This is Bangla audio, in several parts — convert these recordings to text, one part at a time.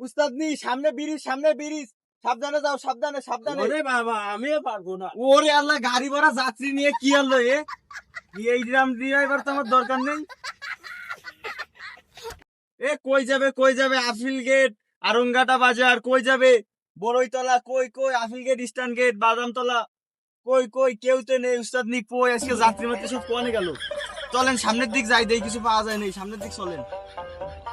উস্তাদনি সামনে ব্রিজ, সামনে ব্রিজ, সাবধানে যাও, সাবধানে সাবধানে। ওরে বাবা, আমিও পারবো না। ওরে আল্লাহ, গাড়ি ভরা যাত্রী নিয়ে কি আনলো এ? এই ড্রাম ড্রাইভার তো আমার দরকার নেই। এ কই যাবে, কই যাবে? আফিল গেট, আরঙ্গাটা বাজার, কই যাবে? বড়ইতলা, কই কই? আফিল গেট, ইস্টার্ন গেট, বাদামতলা, কই কই? কেউ তো নেই। উস্তাদনি কই? আজকে যাত্রী মাত্রী সব কোনে গেল? চলেন সামনের দিক যাই, দেখি কিছু পাওয়া যায় নাই। সামনের দিক চলেন,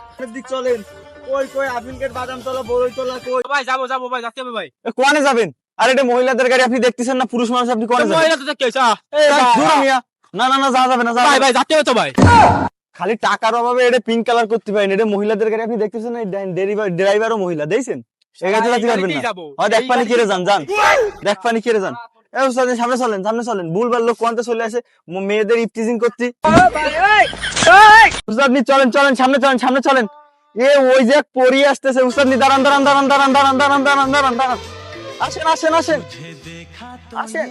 সামনের দিক চলেন। কই কই? আফিল গেট, বাদামতলা, বড়ইতলা, কই? ভাই যাবো যাবো ভাই, যাচ্ছে হবে ভাই। কোনে যাবেন? আরে এটা মহিলাদের গাড়ি, আপনি দেখতেছেন না? পুরুষ মানুষ, আপনি কোনে যাবেন? মহিলা তো দেখতে হইছে, এই ভাই, দূর মিয়া। না না না, যাওয়া যাবে না, যাওয়া ভাই যাবে না। ভাই যাচ্ছে হবে তো ভাই। খালি টাকার অভাবে এটা পিঙ্ক কালার করতে পারেন। এটা মহিলাদের গাড়ি, আপনি দেখতেছেন না? ড্রাইভারও মহিলা, দেখছেন? এই গাড়িতে যাতে পারবেন না। হয় দেখ পানি কেড়ে যান, যান দেখ পানি কেড়ে যান। এই উস্তাদ, সামনে চলেন, সামনে চলেন। ভুলবার লোক কোনতে চলে আসে মেয়েদের ইফটিজিং করতে। উস্তাদ নি চলেন, চলেন সামনে চলেন, সামনে চলেন। এ ওই যে পরি আসতেছে। উস্তাদ নি দাঁড়ান, দাঁড়ান, দাঁড়ান, দাঁড়ান, দাঁড়ান, দাঁড়ান, দাঁড়ান, দাঁড়ান, দাঁড়ান। আসেন, আসেন, আসেন, আসেন।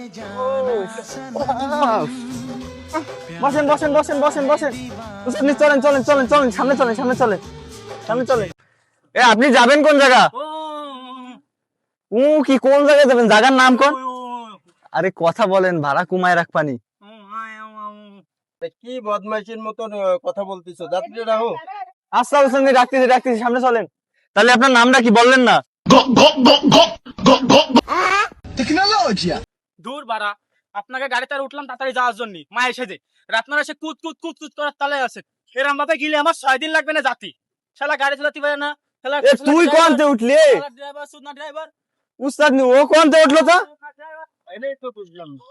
বসেন, বসেন, বসেন, বসেন, বসেন। উস্তাদ নি চলেন, চলেন, চলেন, চলেন, সামনে চলেন, সামনে চলেন, সামনে চলেন। এ আপনি যাবেন কোন জায়গা? কি কোন জায়গায় যাবেন? জায়গার নাম কোন? আরে কথা বলেন, ভাড়া কমায় রাখবানি। কি বদমাইশের মতন কথা বলতেছো? যাত্রীরা হো। আচ্ছা উস্তাদ নি, ডাকতেছি, ডাকতেছি, সামনে চলেন। তাহলে আপনার নামটা কি বললেন না? দূর বাড়া, আপনাকে গাড়িতে আর উঠলাম তাড়াতাড়ি যাওয়ার জন্য, মায়ের সেজে আপনারা এসে কুদ কুদ কুদ কুদ করার তালে আছে। এরম ভাবে গিলে আমার 6 দিন লাগবে না জাতি। শালা গাড়ি চালাতে পারে না। শালা এ তুই কোনতে উঠলি? ড্রাইভার সুদ না ড্রাইভার। উস্তাদ নি ও কোনতে উঠলো তো? এটাই তো বুঝলাম না।